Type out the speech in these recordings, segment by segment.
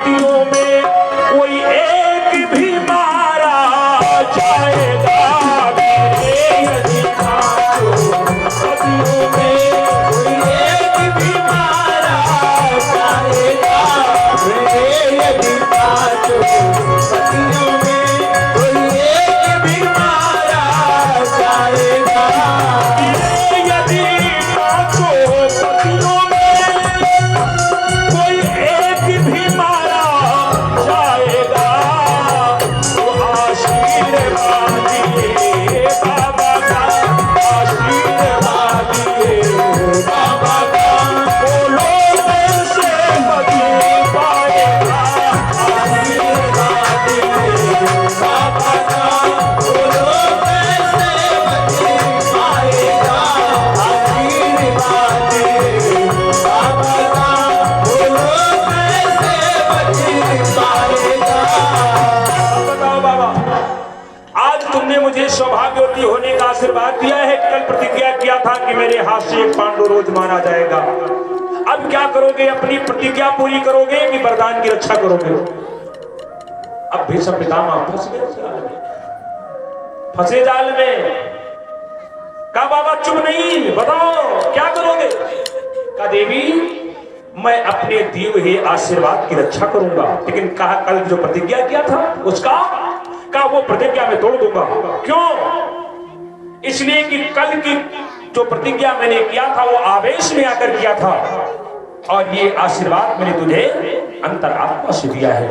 पतियों में कोई एक भी मारा जाएगा। यदि पतियों में कोई एक भी मारा जाएगा। यदि पतियों में कोई एक भी मारा जाएगा। यदि पतियों कोई एक भी मारा जाएगा तो आशीर्वाद दिए बाबा का, आशीर्वाद दिए बाबा का, बोलो कैसे बदल पाएगा। आशीर्वाद दिए बाबा का, बोलो कैसे बदल पाएगा। आशीर्वाद दिए बाबा का, बताओ बाबा, आज तुमने मुझे सौभाग्यवती होने का आशीर्वाद दिया है। कल प्रतिज्ञा किया था कि मेरे हाथ से एक पांडु रोज मारा जाएगा। अब क्या करोगे? अपनी प्रतिज्ञा पूरी करोगे कि वरदान की रक्षा करोगे? अब भीष्म पितामह फंस गए, फंसे जाल में। कहा बाबा चुप नहीं, बताओ क्या करोगे? कहा देवी मैं अपने दिए हुए आशीर्वाद की रक्षा करूंगा, लेकिन कहा कल जो प्रतिज्ञा किया था उसका, कहा वो प्रतिज्ञा मैं तोड़ दूंगा। क्यों? इसलिए कि कल की जो प्रतिज्ञा मैंने किया था वो आवेश में आकर किया था, और ये आशीर्वाद मैंने तुझे अंतरात्मा से दिया है।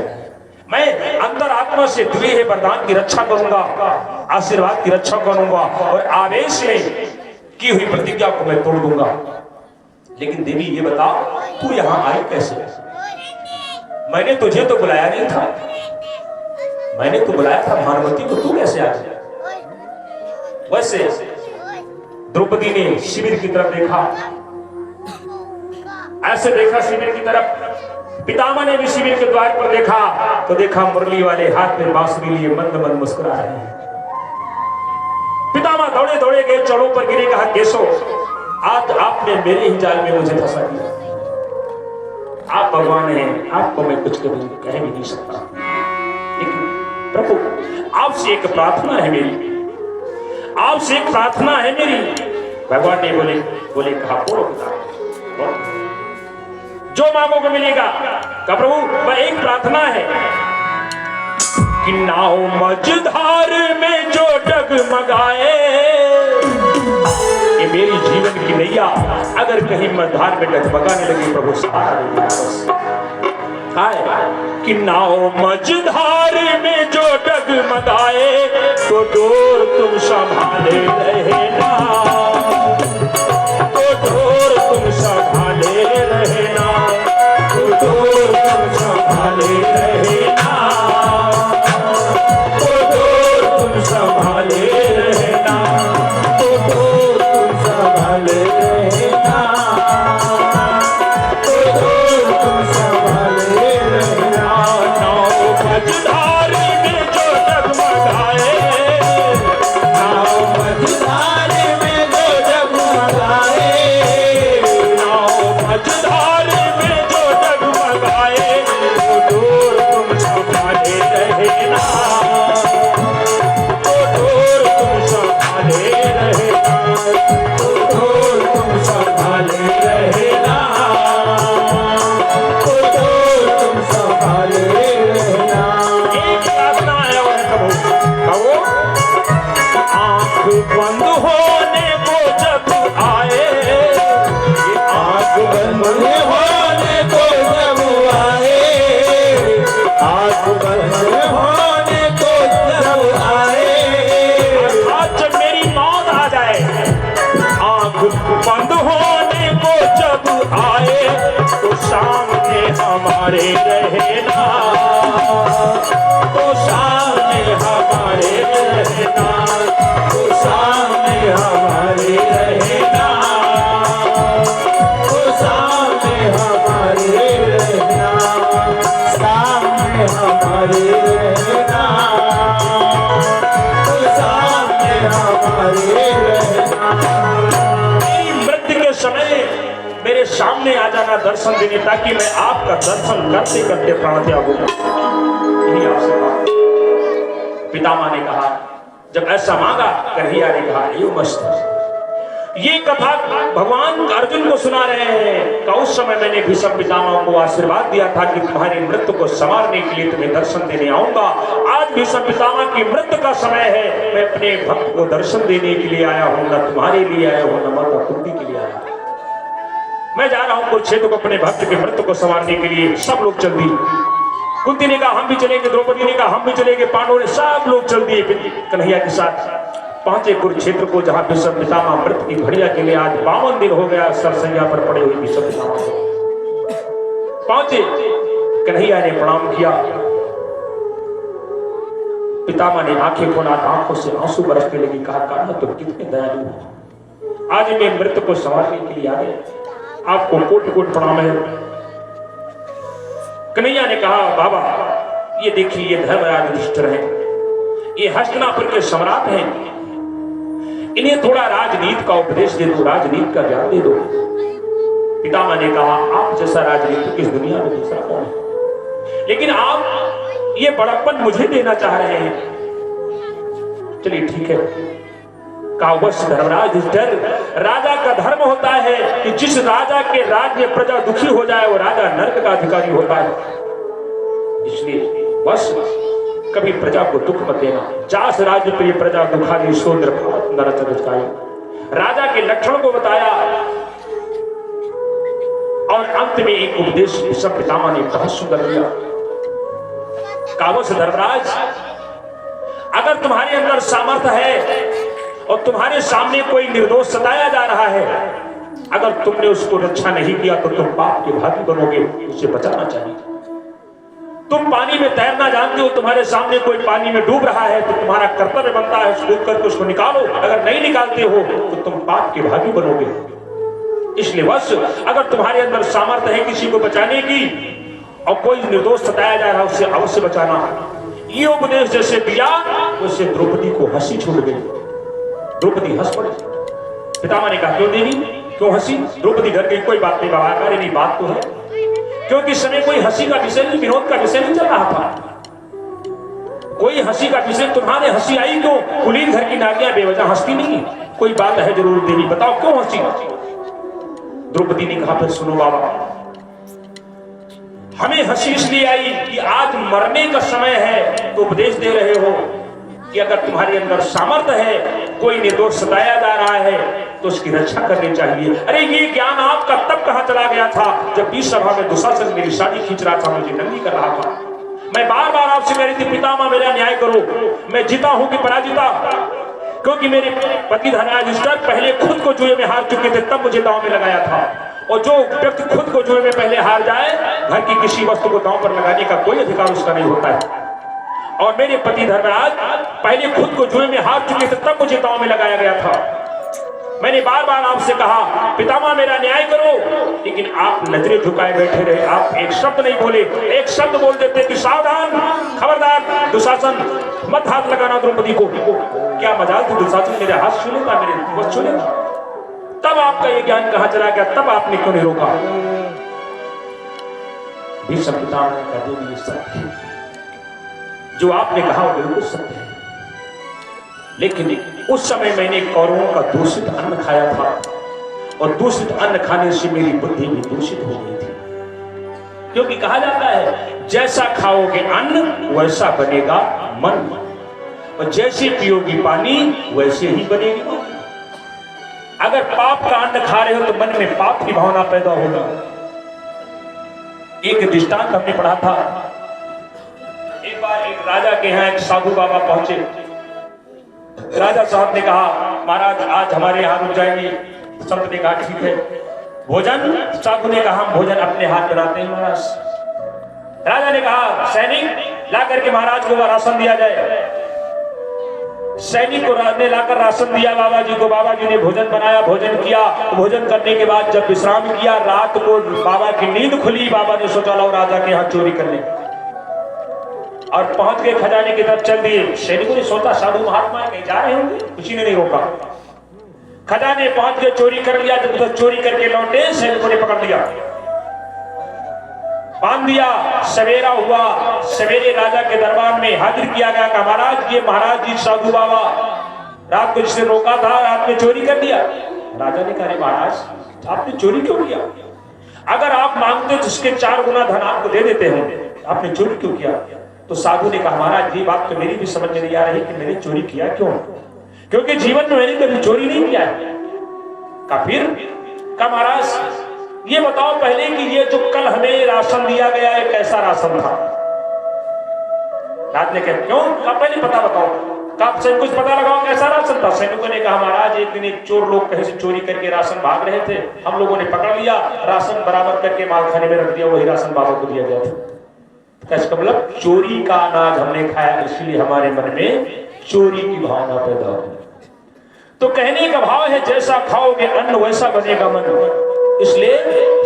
मैं अंतरात्मा से दिए हुए वरदान की रक्षा करूंगा, आशीर्वाद की रक्षा करूंगा, और आवेश में की हुई प्रतिज्ञा को मैं तोड़ दूंगा। लेकिन देवी ये बता, तू यहां आई कैसे? मैंने तुझे तो बुलाया नहीं था, मैंने तो बुलाया था भानुमति को, तू कैसे आ गया? वैसे द्रौपदी ने शिविर की तरफ देखा, ऐसे देखा शिविर की तरफ। पितामह ने भी शिविर के द्वार पर देखा तो देखा मुरली वाले हाथ में बांसुरी लिए मंद मंद मुस्कुरा रहे हैं। पितामह दौड़े दौड़े गए, चढ़ों पर गिरे, कहा केशव आज आपने मेरे ही जाल में मुझे फंसा दिया। आप भगवान हैं, आपको मैं कुछ कभी कह भी नहीं सकता, लेकिन प्रभु आपसे एक प्रार्थना है मेरी, आपसे एक प्रार्थना है मेरी। भगवान ने बोले कहा बोलो पिता, जो मांगोगे मिलेगा। कहा प्रभु वह एक प्रार्थना है कि नाव मझधार में जो डगमगाए, ये मेरी जीवन की नैया अगर कहीं मझधार में डगमगाने लगी प्रभु सहारा कि नाव मझधार में जो डगमगाए तो डोर तुम संभाले रहना, तो डोर तुम संभाले रहना, तो डोर तुम संभाले रहना, तो डोर तुम संभाले रहना, तो डोर तुम संभाले रहना, तो डोर तुम संभाले रहना। नाव मझधार में जो डगमगाए, नाव मझधार में जो डगमगाए, नाव मझधार में जो डगमगाए तो डोर तुम संभाले रहना, तो डोर तुम संभाले रहना, तो डोर तुम संभाले रहना, तो डोर तुम संभाले रहना। एक प्रार्थना है और कहो आंख बंद होने को जब आए, आंख बंद होने को जब आए, आंख बंद होने को जब आए, अर्थात जब मेरी मौत आ जाए, आंख बंद होने को जब आए तो सामने हमारे रहना, तो सामने हमारे रहना, तो सामने हम मेरे सामने आ जाना दर्शन देने, ताकि मैं आपका दर्शन करते करते प्राण त्याग दूंगा। यही आपसे बात। पितामह ने कहा, जब ऐसा मांगा, कन्हैया ने कहा, ये मस्त। ये कथा भगवान अर्जुन को सुना रहे हैं कि उस समय मैंने भीष्म पितामह को आशीर्वाद दिया था कि तुम्हारी मृत्यु को संवारने के लिए तुम्हें दर्शन देने आऊंगा। आज भीष्म पितामह की मृत्यु का समय है, मैं अपने भक्त को दर्शन देने के लिए आया हूं, न तुम्हारे लिए आया हूं, न माता कुंती के लिए आया हूं। मैं जा रहा हूं कुरुक्षेत्र को अपने भक्त की मृत्यु को संवारने के लिए। सब लोग चल दिए। कुंती ने कहा हम भी चलेंगे, द्रौपदी ने कहा हम भी चलेंगे, पांडवों ने सब लोग चल दिए कन्हैया के साथ। पहुंचे कुरुक्षेत्र को, जहां भीष्म पितामह मृत्यु की घड़िया के लिए आज 52 दिन हो गया सरसैया पर पड़े हुए भीष्म पितामह पहुंचे। कन्हैया ने प्रणाम किया। पितामह ने आंखें खोला, आंखों से आंसू बरसने लगी। कहा, कान्हा तुम कितने दयालु हो, आज मैं मृत्यु को संवारने के लिए आ गए, आपको कोट कोट प्रणाम है। कन्हैया ने कहा, बाबा ये देखिए, ये धर्मराज युधिष्ठिर हैं, ये हस्तिनापुर के सम्राट हैं, इन्हें थोड़ा राजनीति का उपदेश दे दो, राजनीति का ज्ञान दे दो। पितामह ने कहा, आप जैसा राजनीतिक इस दुनिया में दूसरा कौन है, लेकिन आप ये बड़प्पन मुझे देना चाह रहे हैं। चलिए ठीक है। कहा, बस धर्मराज युधिष्ठिर, राजा का धर्म होता है कि जिस राजा के राज में प्रजा दुखी हो जाए वो राजा नरक का अधिकारी होता है। इसलिए बस कभी प्रजा को दुख मत देना। जास राज्य प्रिय प्रजा दुखारी सो नरक अधिकारी। राजा के लक्षण को बताया और अंत में एक उपदेश भीष्म पितामह ने बहुत सुंदर दिया। कावस धर्मराज, अगर तुम्हारे अंदर सामर्थ्य है और तुम्हारे सामने कोई निर्दोष सताया जा रहा है, अगर तुमने उसको रक्षा नहीं किया तो तुम पाप के भागी बनोगे, उसे बचाना चाहिए। तुम पानी में तैरना जानते हो, तुम्हारे सामने कोई पानी में डूब रहा है तो तुम्हारा कर्तव्य बनता है कूद करके उसको निकालो। अगर नहीं निकालते हो तो तुम पाप के भागी बनोगे। इसलिए बस अगर तुम्हारे अंदर सामर्थ्य है किसी को बचाने की और कोई निर्दोष सताया जा रहा है, उससे अवश्य बचाना। ये उपदेश जैसे दिया उससे द्रौपदी को हंसी छूट गई। द्रौपदी हंस पड़ी। पितामह ने कहा, क्यों देवी, क्यों हंसी? द्रौपदी घर गई, कोई बात नहीं बाबा, नहीं बात तो है, क्योंकि इस समय कोई हंसी का विषय नहीं, विनोद का विषय नहीं चल रहा था। कोई हंसी का विषय, तुम्हारे हंसी आई क्यों? कुलीन घर की नारियां बेवजह हंसती नहीं, कोई बात है जरूर देवी, बताओ क्यों हंसी? द्रौपदी ने कहा, फिर सुनो बाबा, हमें हंसी इसलिए आई कि आज मरने का समय है, तो उपदेश दे रहे हो कि अगर तुम्हारे अंदर सामर्थ्य है, कोई निर्दोष सताया जा रहा है तो उसकी रक्षा करनी चाहिए। अरे ये ज्ञान आपका तब कहां चला गया था जब बीच सभा में दुशासन मेरी साड़ी खींच रहा था, मुझे नंगी कर रहा था। मैं बार बार आपसे कह रही थी, पितामह मेरा न्याय करो, मैं जीता हूं कि पराजिता? क्योंकि मेरे पति धर्मराज युधिष्ठिर पहले खुद को जुए में हार चुके थे, तब मुझे दांव में लगाया था। और जो व्यक्ति खुद को जुए में पहले हार जाए, घर की किसी वस्तु को दांव पर लगाने का कोई अधिकार उसका नहीं होता है। और मेरे पति धर्मराज पहले खुद को जुए में हार चुके थे, तब मुझे दांव में लगाया गया था। मैंने बार बार आपसे कहा, पितामह मेरा न्याय करो, लेकिन आप नजरें झुकाए बैठे रहे, आप एक शब्द नहीं बोले। एक शब्द बोल देते कि सावधान, खबरदार दुशासन, मत हाथ लगाना द्रौपदी को। क्या मजाल थी, दुशासन मेरे हाथ छू लेता, मेरे बस छू लेता। तब आपका ये ज्ञान कहां चला गया? तब आपने क्यों नहीं रोका? भीष्म पितामह ने कहा, देवी सत्य है, जो आपने कहा वो बिल्कुल सत्य है, लेकिन उस समय मैंने कौरवों का दूषित अन्न खाया था और दूषित अन्न खाने से मेरी बुद्धि भी दूषित हो गई थी। क्योंकि कहा जाता है, जैसा खाओगे अन्न वैसा बनेगा मन, और जैसे पियोगी पानी वैसे ही बनेगी मन। अगर पाप का अन्न खा रहे हो तो मन में पाप की भावना पैदा होगी। एक दृष्टांत हमने पढ़ा था, एक बार एक राजा के यहाँ एक साधु बाबा पहुंचे। राजा साहब ने कहा, महाराज आज हमारे यहाँ रुक जाएंगे। संत ने कहा, ठीक है। भोजन? साधु ने कहा, हम भोजन अपने हाथ बनाते हैं महाराज। राजा ने कहा, सैनिक ला करके महाराज को राशन दिया जाए। सैनिक को ने लाकर राशन दिया बाबा जी को। बाबा जी ने भोजन बनाया, भोजन किया। भोजन करने के बाद जब विश्राम किया, रात को बाबा की नींद खुली। बाबा ने सोचा लो राजा के यहाँ चोरी कर ले, और पहुंच गए खजाने की तरफ चल दिए। सैनिकों ने सोचा साधु महात्मा कहीं जा रहे होंगे, किसी ने नहीं रोका। खजाने पहुंच गए, चोरी कर लिया। जब तो चोरी करके लौटे, सैनिकों ने पकड़ लिया, बांध दिया। सवेरा हुआ, सवेरे राजा के दरबार में हाजिर किया गया कि महाराज, ये महाराज जी साधु बाबा रात को जिसने रोका था, रात में चोरी कर लिया। राजा ने कहा, महाराज आपने चोरी क्यों किया? अगर आप मांगते तो उसके 4 गुना धन आपको दे देते हैं, आपने चोरी क्यों किया? तो साधु ने कहा, महाराज ये बात तो मेरी भी समझ नहीं आ रही कि मैंने चोरी किया क्यों, क्योंकि जीवन में मैंने कभी चोरी नहीं किया है। का महाराज ये बताओ पहले कि ये जो कल हमें राशन दिया गया है कैसा राशन था? राज ने कहा, क्यों? आप पहले पता बताओ। आप कुछ पता लगाओ कैसा राशन था? सैनिकों ने कहा, महाराज एक दिन एक चोर लोग कहीं से चोरी करके राशन भाग रहे थे, हम लोगों ने पकड़ लिया, राशन बरामद करके मालखाने में रख दिया, वही राशन बाबा को दिया गया था। इसका मतलब चोरी का अनाज हमने खाया, इसलिए हमारे मन में चोरी की भावना पैदा हुई। तो कहने का भाव है, जैसा खाओगे अन्न वैसा बनेगा मन, इसलिए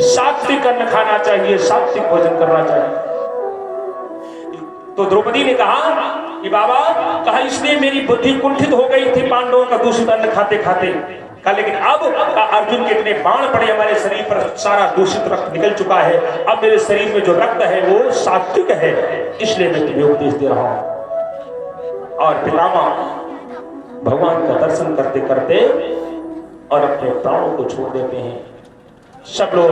सात्विक अन्न खाना चाहिए, सात्विक भोजन करना चाहिए। तो द्रौपदी ने कहा कि बाबा, कहा इसलिए मेरी बुद्धि कुंठित हो गई थी पांडवों का दूषित अन्न खाते खाते। कहा लेकिन अब अर्जुन के इतने बाण पड़े हमारे शरीर पर, सारा दूषित रक्त निकल चुका है, अब मेरे शरीर में जो रक्त है वो सात्विक है, इसलिए मैं तुम्हें उपदेश दे रहा हूं। और पितामह भगवान का दर्शन करते करते और अपने प्राणों को छोड़ देते हैं। सब लोग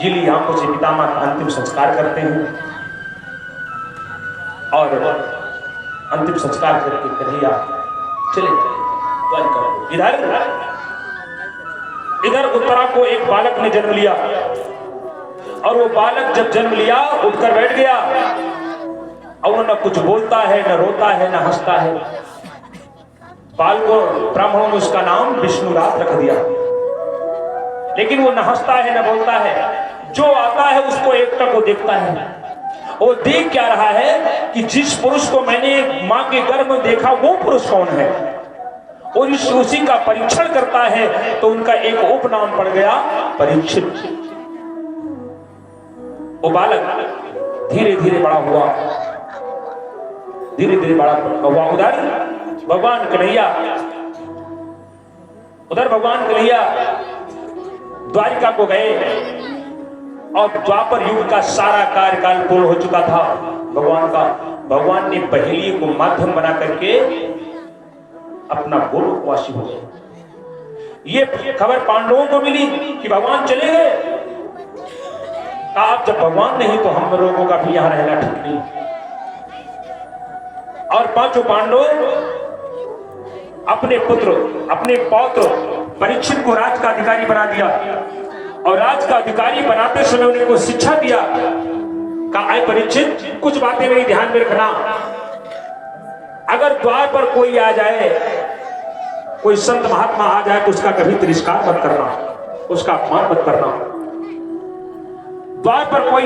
गीली आंखों से पितामह का अंतिम संस्कार करते हैं और अंतिम संस्कार करके कन्हैया चले द्वारिका। इधर उत्तरा को एक बालक ने जन्म लिया और वो बालक जब जन्म लिया उठकर बैठ गया और वो न कुछ बोलता है, न रोता है, न हंसता है। बाल को ब्राह्मणों ने उसका नाम विष्णुरात रख दिया, लेकिन वो न हंसता है न बोलता है। जो आता है उसको एकटक वो देखता है। वो देख क्या रहा है कि जिस पुरुष को मैंने मां के गर्भ में देखा वो पुरुष कौन है, और उसी का परीक्षण करता है। तो उनका एक उपनाम पड़ गया परीक्षित। वो बालक धीरे धीरे बड़ा हुआ, धीरे धीरे बड़ा हुआ। उधर भगवान कन्हैया द्वारिका को गए और द्वापर युग का सारा कार्यकाल पूर्ण हो चुका था भगवान का। भगवान ने पहेली को माध्यम बना करके अपना गोलोकवासी हो गए। ये खबर पांडवों को मिली कि भगवान चले गए। आप जब भगवान नहीं तो हम लोगों का भी यहां रहना ठीक नहीं। और 5 पांडव अपने पुत्र, अपने पौत्र परीक्षित को राज का अधिकारी बना दिया और राज का अधिकारी बनाते समय उन्हें को शिक्षा दिया। कहा, आए परीक्षित, कुछ बातें मेरी ध्यान में रखना। अगर द्वार पर कोई आ जाए, कोई संत महात्मा आ जाए तो उसका कभी तिरस्कार मत करना, उसका अपमान मत करना। द्वार पर कोई